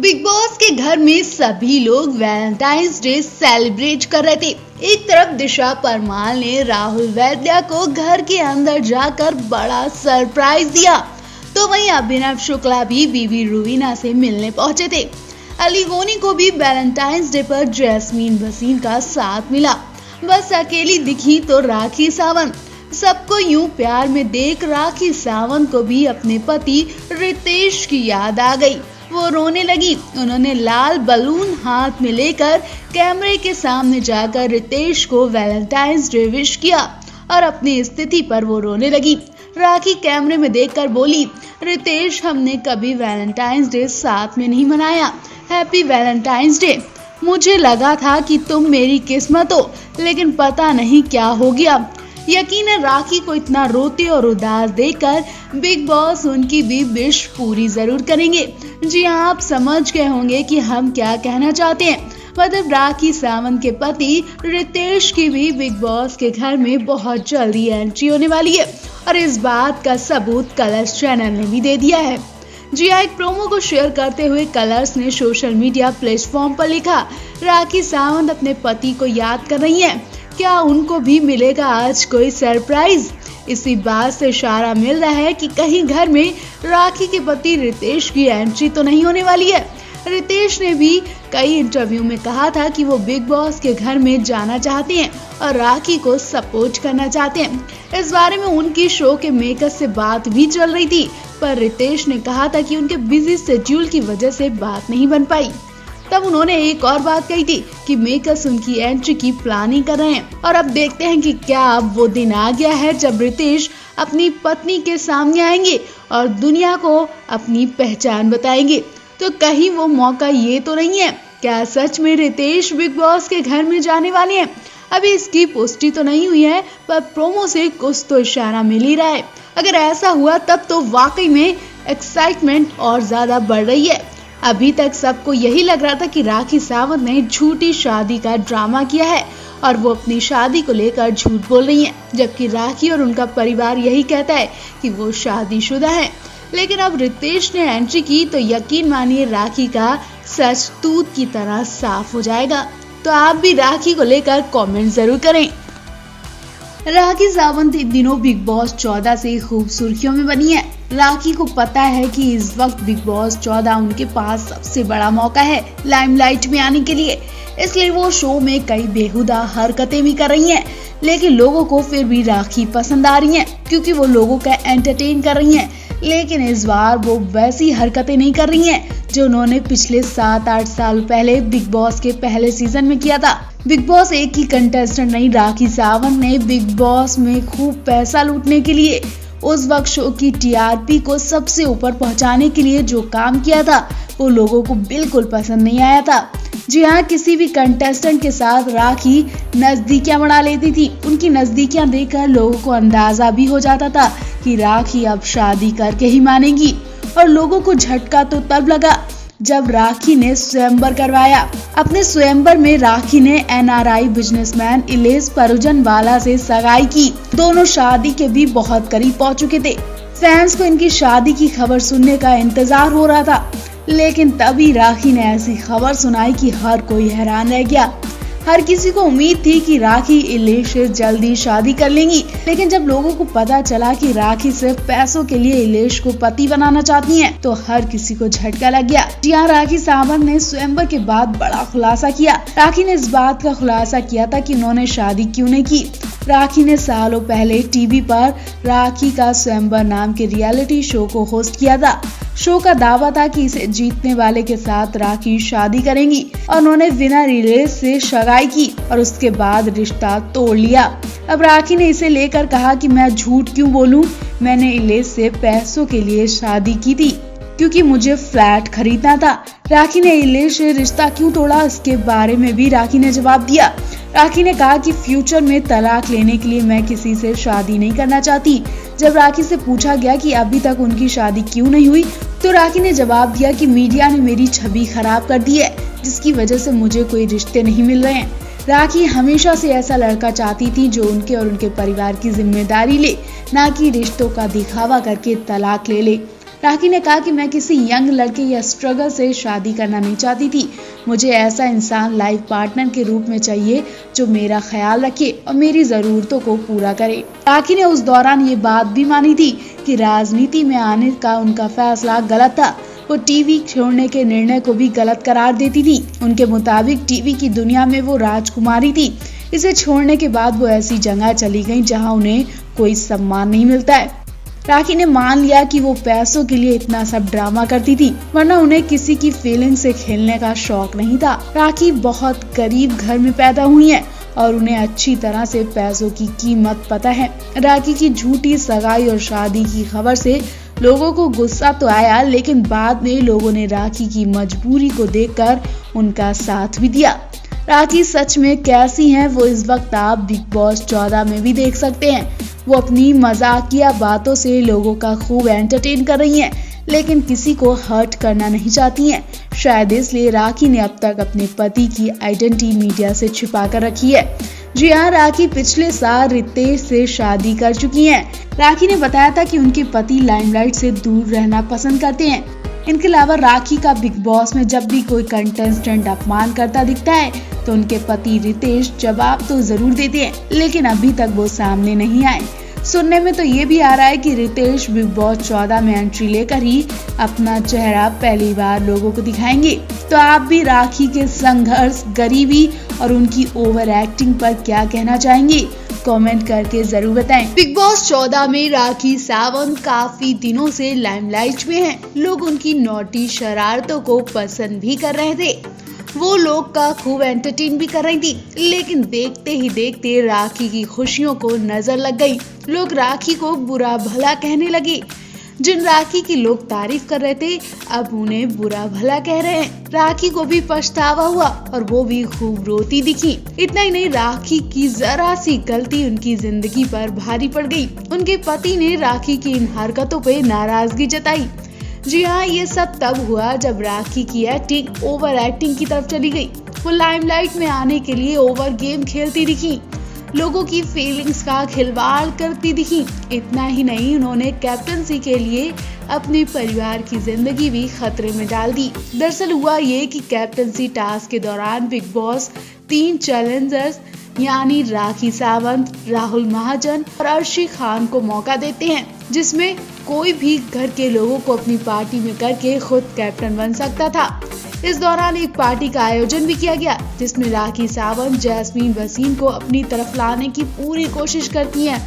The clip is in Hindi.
बिग बॉस के घर में सभी लोग वैलेंटाइंस डे सेलिब्रेट कर रहे थे। एक तरफ दिशा परमार ने राहुल वैद्या को घर के अंदर जाकर बड़ा सरप्राइज दिया, तो वहीं अभिनव शुक्ला भी बीबी रुवीना से मिलने पहुंचे थे। अली गोनी को भी वैलेंटाइंस डे पर जैस्मीन भसीन का साथ मिला। बस अकेली दिखी तो राखी सावंत। सबको यूं प्यार में देख राखी सावंत को भी अपने पति रितेश की याद आ गई। वो रोने लगी। उन्होंने लाल बलून हाथ में लेकर कैमरे के सामने जाकर रितेश को वैलेंटाइंस डे विश किया और अपनी स्थिति पर वो रोने लगी। राखी कैमरे में देखकर बोली, रितेश, हमने कभी वैलेंटाइंस डे साथ में नहीं मनाया। Happy Valentine's day. मुझे लगा था कि तुम मेरी किस्मत हो, लेकिन पता नहीं क्या हो गया। यकीनन राखी को इतना रोते और उदास देखकर बिग बॉस उनकी भी विश पूरी जरूर करेंगे। जी हाँ, आप समझ गए होंगे कि हम क्या कहना चाहते हैं। मतलब राखी सावंत के पति रितेश की भी बिग बॉस के घर में बहुत जल्दी एंट्री होने वाली है और इस बात का सबूत कलर्स चैनल ने भी दे दिया है। जी हाँ, एक प्रोमो को शेयर करते हुए कलर्स ने सोशल मीडिया प्लेटफॉर्म पर लिखा, राखी सावंत अपने पति को याद कर रही हैं। क्या उनको भी मिलेगा आज कोई सरप्राइज? इसी बात से इशारा मिल रहा है कि कहीं घर में राखी के पति रितेश की एंट्री तो नहीं होने वाली है। रितेश ने भी कई इंटरव्यू में कहा था कि वो बिग बॉस के घर में जाना चाहते हैं और राखी को सपोर्ट करना चाहते हैं। इस बारे में उनकी शो के मेकर से बात भी चल रही थी, पर रितेश ने कहा था कि उनके बिजी शेड्यूल की वजह से बात नहीं बन पाई। तब उन्होंने एक और बात कही थी कि मेकर्स उनकी एंट्री की प्लानिंग कर रहे हैं और अब देखते हैं कि क्या अब वो दिन आ गया है जब रितेश अपनी पत्नी के सामने आएंगे और दुनिया को अपनी पहचान बताएंगे। तो कहीं वो मौका ये तो नहीं है, क्या सच में रितेश बिग बॉस के घर में जाने वाले हैं? अभी इसकी पुष्टि तो नहीं हुई है, पर प्रोमो से कुछ तो इशारा मिल ही रहा है। अगर ऐसा हुआ तब तो वाकई में एक्साइटमेंट और ज्यादा बढ़ रही है। अभी तक सबको यही लग रहा था कि राखी सावंत ने झूठी शादी का ड्रामा किया है और वो अपनी शादी को लेकर झूठ बोल रही हैं, जबकि राखी और उनका परिवार यही कहता है कि वो शादीशुदा है। लेकिन अब रितेश ने एंट्री की तो यकीन मानिए राखी का सच तूत की तरह साफ हो जाएगा। तो आप भी राखी को लेकर कमेंट जरूर करें। राखी सावंत इन दिनों बिग बॉस 14 से खूब सुर्खियों में बनी है। राखी को पता है कि इस वक्त बिग बॉस 14 उनके पास सबसे बड़ा मौका है लाइमलाइट में आने के लिए, इसलिए वो शो में कई बेहुदा हरकतें भी कर रही हैं। लेकिन लोगों को फिर भी राखी पसंद आ रही हैं क्योंकि वो लोगों का एंटरटेन कर रही हैं। लेकिन इस बार वो वैसी हरकतें नहीं कर रही हैं जो उन्होंने पिछले 7-8 साल पहले बिग बॉस के पहले सीजन में किया था। बिग बॉस एक ही कंटेस्टेंट नहीं, राखी सावंत ने बिग बॉस में खूब पैसा लूटने के लिए, उस वक्त शो की टीआरपी को सबसे ऊपर पहुंचाने के लिए जो काम किया था वो लोगों को बिल्कुल पसंद नहीं आया था। जी हाँ, किसी भी कंटेस्टेंट के साथ राखी नजदीकियां बना लेती थी। उनकी नजदीकियां देखकर लोगों को अंदाजा भी हो जाता था कि राखी अब शादी करके ही मानेगी। और लोगों को झटका तो तब लगा जब राखी ने स्वयंवर करवाया। अपने स्वयंवर में राखी ने एनआरआई बिजनेसमैन इलेश परुजनवाला से सगाई की। दोनों शादी के भी बहुत करीब पहुंच चुके थे। फैंस को इनकी शादी की खबर सुनने का इंतजार हो रहा था, लेकिन तभी राखी ने ऐसी खबर सुनाई कि हर कोई हैरान रह गया। हर किसी को उम्मीद थी कि राखी इलेश से जल्दी शादी कर लेंगी, लेकिन जब लोगों को पता चला कि राखी सिर्फ पैसों के लिए इलेश को पति बनाना चाहती हैं, तो हर किसी को झटका लग गया। जी हाँ, राखी सावंत ने स्वयंवर के बाद बड़ा खुलासा किया। राखी ने इस बात का खुलासा किया था कि उन्होंने शादी क्यों नहीं की। राखी ने सालों पहले टीवी पर राखी का स्वयंवर नाम के रियलिटी शो को होस्ट किया था। शो का दावा था कि इसे जीतने वाले के साथ राखी शादी करेंगी और उन्होंने विनर इलेश से सगाई की और उसके बाद रिश्ता तोड़ लिया। अब राखी ने इसे लेकर कहा कि मैं झूठ क्यों बोलूं, मैंने इलेश से पैसों के लिए शादी की थी क्योंकि मुझे फ्लैट खरीदना था। राखी ने इलेश से रिश्ता क्यों तोड़ा, इसके बारे में भी राखी ने जवाब दिया। राखी ने कहा कि फ्यूचर में तलाक लेने के लिए मैं किसी से शादी नहीं करना चाहती। जब राखी से पूछा गया कि अभी तक उनकी शादी क्यों नहीं हुई, तो राखी ने जवाब दिया कि मीडिया ने मेरी छवि खराब कर दी है, जिसकी वजह से मुझे कोई रिश्ते नहीं मिल रहे हैं। राखी हमेशा से ऐसा लड़का चाहती थी जो उनके और उनके परिवार की जिम्मेदारी ले, ना कि रिश्तों का दिखावा करके तलाक ले ले। राखी ने कहा कि मैं किसी यंग लड़के या स्ट्रगल से शादी करना नहीं चाहती थी। मुझे ऐसा इंसान लाइफ पार्टनर के रूप में चाहिए जो मेरा ख्याल रखे और मेरी जरूरतों को पूरा करे। राखी ने उस दौरान ये बात भी मानी थी कि राजनीति में आने का उनका फैसला गलत था। वो टीवी छोड़ने के निर्णय को भी गलत करार देती थी। उनके मुताबिक टीवी की दुनिया में वो राजकुमारी थी। इसे छोड़ने के बाद वो ऐसी जगह चली गई जहां उन्हें कोई सम्मान नहीं मिलता है। राखी ने मान लिया कि वो पैसों के लिए इतना सब ड्रामा करती थी, वरना उन्हें किसी की फीलिंग से खेलने का शौक नहीं था। राखी बहुत गरीब घर में पैदा हुई है और उन्हें अच्छी तरह से पैसों की कीमत पता है। राखी की झूठी सगाई और शादी की खबर से लोगों को गुस्सा तो आया, लेकिन बाद में लोगों ने राखी की मजबूरी को देखकर उनका साथ भी दिया। राखी सच में कैसी हैं वो इस वक्त आप बिग बॉस 14 में भी देख सकते हैं। वो अपनी मजाकिया बातों से लोगों का खूब एंटरटेन कर रही हैं, लेकिन किसी को हर्ट करना नहीं चाहती हैं। शायद इसलिए राखी ने अब तक अपने पति की आइडेंटिटी मीडिया से छिपा कर रखी है। जी हाँ, राखी पिछले साल रितेश से शादी कर चुकी हैं। राखी ने बताया था कि उनके पति लाइमलाइट से दूर रहना पसंद करते हैं। इनके अलावा राखी का बिग बॉस में जब भी कोई कंटेस्टेंट अपमान करता दिखता है तो उनके पति रितेश जवाब तो जरूर देते हैं, लेकिन अभी तक वो सामने नहीं आए। सुनने में तो ये भी आ रहा है कि रितेश बिग बॉस 14 में एंट्री लेकर ही अपना चेहरा पहली बार लोगों को दिखाएंगे। तो आप भी राखी के संघर्ष, गरीबी और उनकी ओवर एक्टिंग पर क्या कहना चाहेंगे? कमेंट करके जरूर बताएं। बिग बॉस 14 में राखी सावंत काफी दिनों से लाइमलाइट में हैं। लोग उनकी नॉटी शरारतों को पसंद भी कर रहे थे। वो लोग का खूब एंटरटेन भी कर रही थी, लेकिन देखते ही देखते राखी की खुशियों को नजर लग गई। लोग राखी को बुरा भला कहने लगे। जिन राखी की लोग तारीफ कर रहे थे, अब उन्हें बुरा भला कह रहे हैं। राखी को भी पछतावा हुआ और वो भी खूब रोती दिखी। इतना ही नहीं, राखी की जरा सी गलती उनकी जिंदगी पर भारी पड़ गई। उनके पति ने राखी की इन हरकतों पे नाराजगी जताई। जी हाँ, ये सब तब हुआ जब राखी की एक्टिंग ओवर एक्टिंग की तरफ चली गई। वो लाइमलाइट में आने के लिए ओवर गेम खेलती दिखी, लोगों की फीलिंग्स का खिलवाड़ करती दिखी। इतना ही नहीं, उन्होंने कैप्टनसी के लिए अपने परिवार की जिंदगी भी खतरे में डाल दी। दरअसल हुआ ये कि कैप्टनसी टास्क के दौरान बिग बॉस 3 चैलेंजर्स यानी राखी सावंत, राहुल महाजन और अर्शी खान को मौका देते हैं, जिसमें कोई भी घर के लोगों को अपनी पार्टी में करके खुद कैप्टन बन सकता था। इस दौरान एक पार्टी का आयोजन भी किया गया, जिसमें राखी सावंत जैस्मीन वसीम को अपनी तरफ लाने की पूरी कोशिश करती हैं।